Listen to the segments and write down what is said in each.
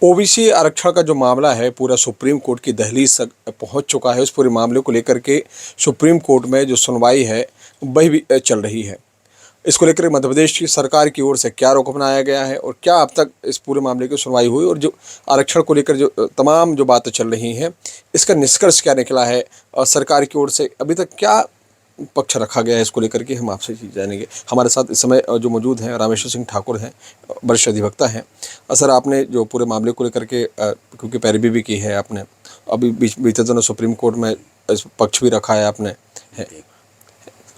OBC आरक्षण का जो मामला है पूरा सुप्रीम कोर्ट की दहलीज तक पहुंच चुका है। उस पूरे मामले को लेकर के सुप्रीम कोर्ट में जो सुनवाई है वही भी चल रही है। इसको लेकर मध्य प्रदेश की सरकार की ओर से क्या रुख अपनाया गया है और क्या अब तक इस पूरे मामले की सुनवाई हुई और जो आरक्षण को लेकर जो तमाम जो बातें चल रही हैं इसका निष्कर्ष क्या निकला है और सरकार की ओर से अभी तक क्या पक्ष रखा गया है, इसको लेकर के हम आपसे जानेंगे। हमारे साथ इस समय जो मौजूद हैं रामेश्वर सिंह ठाकुर हैं, वरिष्ठ अधिवक्ता हैं। सर, आपने जो पूरे मामले को लेकर के क्योंकि पैरवी भी की है आपने, अभी बीते दिनों सुप्रीम कोर्ट में इस पक्ष भी रखा है आपने, है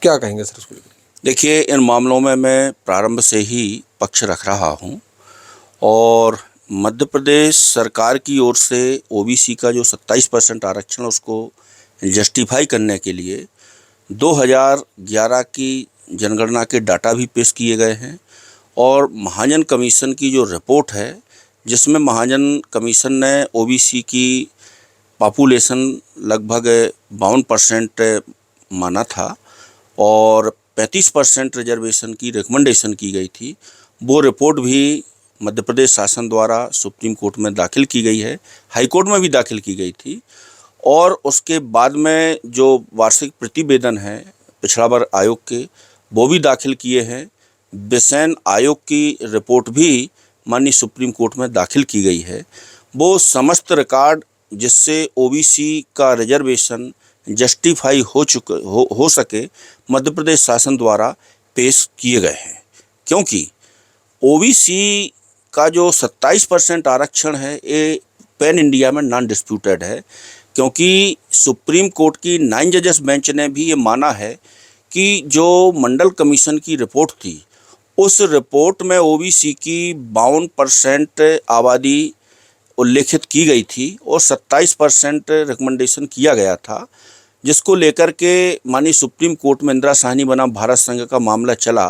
क्या कहेंगे सर इसको लेकर? देखिए, इन मामलों में मैं प्रारंभ से ही पक्ष रख रहा हूं और मध्य प्रदेश सरकार की ओर से ओबीसी का जो 27% आरक्षण उसको जस्टिफाई करने के लिए 2011 की जनगणना के डाटा भी पेश किए गए हैं और महाजन कमीशन की जो रिपोर्ट है जिसमें महाजन कमीशन ने ओबीसी की पॉपुलेशन लगभग 52% माना था और 35% रिजर्वेशन की रिकमेंडेशन की गई थी। वो रिपोर्ट भी मध्य प्रदेश शासन द्वारा सुप्रीम कोर्ट में दाखिल की गई है, हाई कोर्ट में भी दाखिल की गई थी और उसके बाद में जो वार्षिक प्रतिवेदन है पिछड़ा वर्ग आयोग के वो भी दाखिल किए हैं। बेसैन आयोग की रिपोर्ट भी माननीय सुप्रीम कोर्ट में दाखिल की गई है। वो समस्त रिकॉर्ड जिससे ओबीसी का रिजर्वेशन जस्टिफाई हो सके मध्य प्रदेश शासन द्वारा पेश किए गए हैं, क्योंकि ओबीसी का जो 27% आरक्षण है ये पैन इंडिया में नॉन डिस्प्यूटेड है, क्योंकि सुप्रीम कोर्ट की 9 जजेस बेंच ने भी ये माना है कि जो मंडल कमीशन की रिपोर्ट थी उस रिपोर्ट में ओबीसी की 52% आबादी उल्लेखित की गई थी और 27% रिकमेंडेशन किया गया था, जिसको लेकर के माननीय सुप्रीम कोर्ट में इंदिरा साहनी बनाम भारत संघ का मामला चला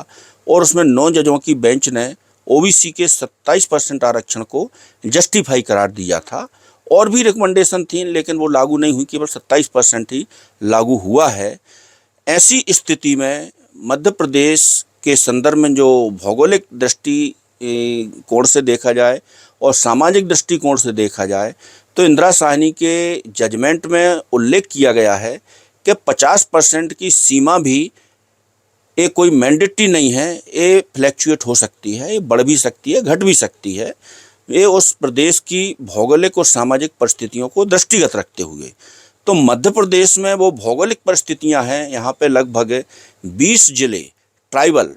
और उसमें 9 जजों की बेंच ने ओबीसी के 27% आरक्षण को जस्टिफाई करार दिया था। और भी रिकमेंडेशन थी लेकिन वो लागू नहीं हुई, केवल 27% ही लागू हुआ है। ऐसी स्थिति में मध्य प्रदेश के संदर्भ में जो भौगोलिक दृष्टि कोण से देखा जाए और सामाजिक दृष्टिकोण से देखा जाए तो इंदिरा साहनी के जजमेंट में उल्लेख किया गया है कि 50% की सीमा भी ये कोई मैंडेटरी नहीं है, ये फ्लैक्चुएट हो सकती है, ये बढ़ भी सकती है, घट भी सकती है। ये उस प्रदेश की भौगोलिक और सामाजिक परिस्थितियों को दृष्टिगत रखते हुए, तो मध्य प्रदेश में वो भौगोलिक परिस्थितियां हैं, यहाँ पे लगभग 20 जिले ट्राइबल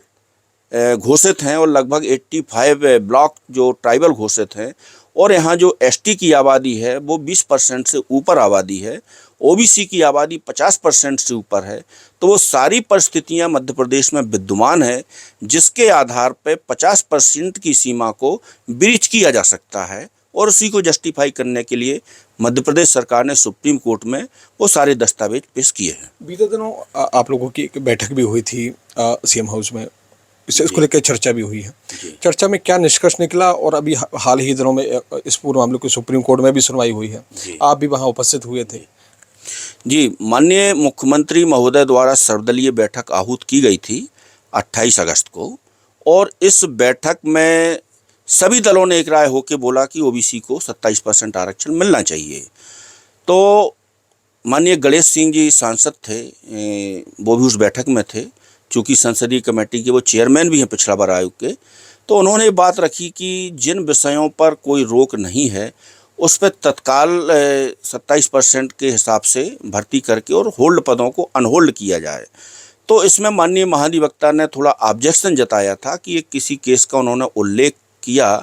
घोषित हैं और लगभग 85 ब्लॉक जो ट्राइबल घोषित हैं और यहाँ जो एसटी की आबादी है वो 20% से ऊपर आबादी है, ओबीसी की आबादी 50% से ऊपर है। तो वो सारी परिस्थितियाँ मध्य प्रदेश में विद्यमान है जिसके आधार पर 50% की सीमा को ब्रीच किया जा सकता है और उसी को जस्टिफाई करने के लिए मध्य प्रदेश सरकार ने सुप्रीम कोर्ट में वो सारे दस्तावेज पेश किए हैं। बीते दिनों आप लोगों की एक बैठक भी हुई थी सीएम हाउस में, इसको लेकर चर्चा भी हुई है। चर्चा में क्या निष्कर्ष निकला और अभी हाल ही दिनों में इस पूरे मामले को सुप्रीम कोर्ट में भी सुनवाई हुई है, आप भी वहां उपस्थित हुए थे? जी, माननीय मुख्यमंत्री महोदय द्वारा सर्वदलीय बैठक आहूत की गई थी 28 अगस्त को और इस बैठक में सभी दलों ने एक राय होकर बोला कि ओबीसी को 27% आरक्षण मिलना चाहिए। तो माननीय गणेश सिंह जी सांसद थे, वो भी उस बैठक में थे, चूँकि संसदीय कमेटी के वो चेयरमैन भी हैं पिछड़ा वर्ग आयोग के। तो उन्होंने बात रखी कि जिन विषयों पर कोई रोक नहीं है उस पर तत्काल 27% के हिसाब से भर्ती करके और होल्ड पदों को अनहोल्ड किया जाए। तो इसमें माननीय महाधिवक्ता ने थोड़ा ऑब्जेक्शन जताया था कि ये किसी केस का उन्होंने उल्लेख किया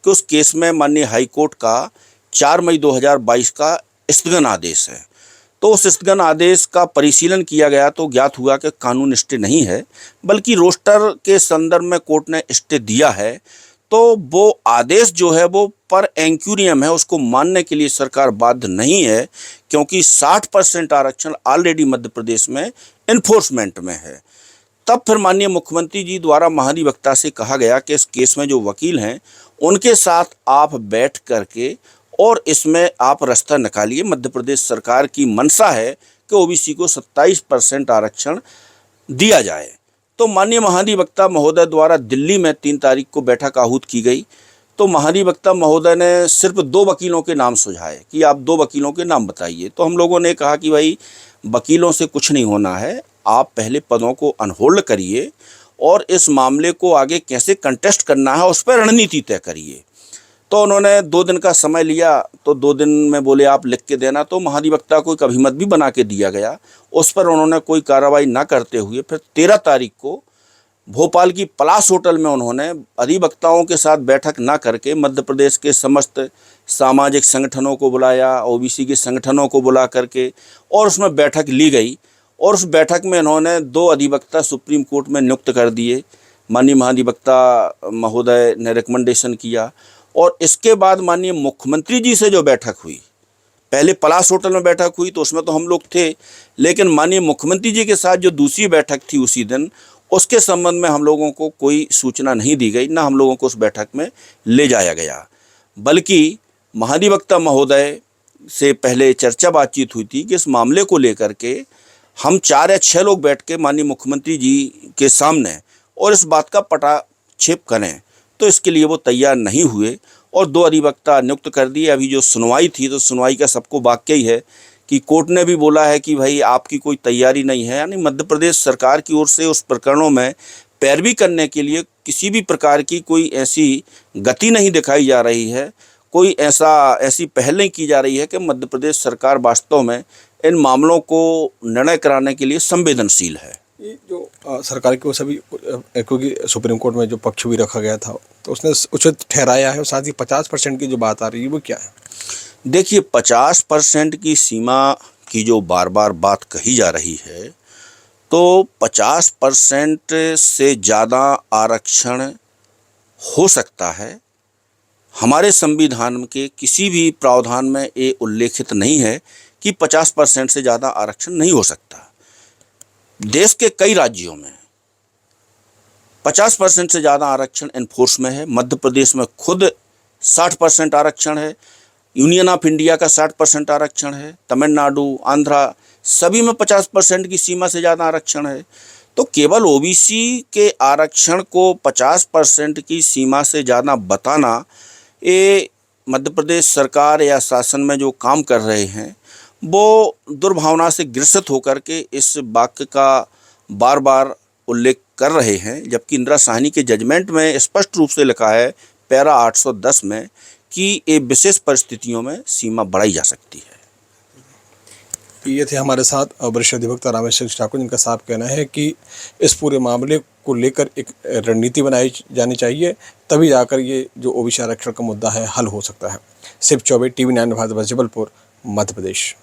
कि उस केस में माननीय हाई कोर्ट का 4 मई 2022 का स्थगन आदेश है। तो उस स्थगन आदेश का परिशीलन किया गया तो ज्ञात हुआ कि कानून स्टे नहीं है, बल्कि रोस्टर के संदर्भ में कोर्ट ने स्टे दिया है। तो वो आदेश जो है वो पर एंक्यूरियम है, उसको मानने के लिए सरकार बाध्य नहीं है, क्योंकि 60% आरक्षण ऑलरेडी मध्य प्रदेश में इन्फोर्समेंट में है। तब फिर माननीय मुख्यमंत्री जी द्वारा महाधिवक्ता से कहा गया कि इस केस में जो वकील हैं उनके साथ आप बैठ करके और इसमें आप रास्ता निकालिए। मध्य प्रदेश सरकार की मंशा है कि ओबीसी को 27% आरक्षण दिया जाए। तो माननीय महाधिवक्ता महोदय द्वारा दिल्ली में 3 तारीख को बैठक आहूत की गई। तो महाधिवक्ता महोदय ने सिर्फ 2 वकीलों के नाम सुझाए कि आप 2 वकीलों के नाम बताइए। तो हम लोगों ने कहा कि भाई वकीलों से कुछ नहीं होना है, आप पहले पदों को अनहोल्ड करिए और इस मामले को आगे कैसे कंटेस्ट करना है उस पर रणनीति तय करिए। तो उन्होंने 2 दिन का समय लिया, तो 2 दिन में बोले आप लिख के देना। तो महाधिवक्ता को एक अभिमत भी बना के दिया गया, उस पर उन्होंने कोई कार्रवाई ना करते हुए फिर 13 तारीख को भोपाल की पलाश होटल में उन्होंने अधिवक्ताओं के साथ बैठक ना करके मध्य प्रदेश के समस्त सामाजिक संगठनों को बुलाया, ओबीसी के संगठनों को बुला करके और उसमें बैठक ली गई। और उस बैठक में इन्होंने 2 अधिवक्ता सुप्रीम कोर्ट में नियुक्त कर दिए। माननीय महाधिवक्ता महोदय ने रिकमेंडेशन किया और इसके बाद माननीय मुख्यमंत्री जी से जो बैठक हुई, पहले पलाश होटल में बैठक हुई तो उसमें तो हम लोग थे, लेकिन माननीय मुख्यमंत्री जी के साथ जो दूसरी बैठक थी उसी दिन, उसके संबंध में हम लोगों को कोई सूचना नहीं दी गई, ना हम लोगों को उस बैठक में ले जाया गया। बल्कि महाधिवक्ता महोदय से पहले चर्चा बातचीत हुई थी कि इस मामले को लेकर के हम 4 या 6 लोग बैठ के माननीय मुख्यमंत्री जी के सामने और इस बात का पटाक्षेप करें। तो इसके लिए वो तैयार नहीं हुए और 2 अधिवक्ता नियुक्त कर दिए। अभी जो सुनवाई थी, तो सुनवाई का सबको वाक्य ही है कि कोर्ट ने भी बोला है कि भाई आपकी कोई तैयारी नहीं है, यानी मध्य प्रदेश सरकार की ओर से उस प्रकरणों में पैरवी करने के लिए किसी भी प्रकार की कोई ऐसी गति नहीं दिखाई जा रही है, कोई ऐसी पहल नहीं की जा रही है कि मध्य प्रदेश सरकार वास्तव में इन मामलों को निर्णय कराने के लिए संवेदनशील है। ये जो सरकार के वो सभी, क्योंकि सुप्रीम कोर्ट में जो पक्ष भी रखा गया था तो उसने उचित ठहराया है, और साथ ही 50% की जो बात आ रही है वो क्या है? देखिए, 50% की सीमा की जो बार बार बात कही जा रही है, तो 50% से ज़्यादा आरक्षण हो सकता है। हमारे संविधान के किसी भी प्रावधान में ये उल्लेखित नहीं है कि 50% से ज़्यादा आरक्षण नहीं हो सकता। देश के कई राज्यों में 50% से ज़्यादा आरक्षण एनफोर्स में है। मध्य प्रदेश में खुद 60% आरक्षण है, यूनियन ऑफ इंडिया का 60% आरक्षण है, तमिलनाडु, आंध्रा, सभी में 50% की सीमा से ज़्यादा आरक्षण है। तो केवल ओबीसी के आरक्षण को 50% की सीमा से ज़्यादा बताना, ये मध्य प्रदेश सरकार या शासन में जो काम कर रहे हैं वो दुर्भावना से ग्रसित होकर के इस वाक्य का बार बार उल्लेख कर रहे हैं, जबकि इंदिरा साहनी के जजमेंट में स्पष्ट रूप से लिखा है पैरा 810 में कि ये विशेष परिस्थितियों में सीमा बढ़ाई जा सकती है। ये थे हमारे साथ वरिष्ठ अधिवक्ता रामेश्वर ठाकुर, जिनका साफ कहना है कि इस पूरे मामले को लेकर एक रणनीति बनाई जानी चाहिए, तभी जाकर ये जो ओबीसी आरक्षण का मुद्दा है हल हो सकता है। शिव चौबे, TV9 भारत, जबलपुर, मध्य प्रदेश।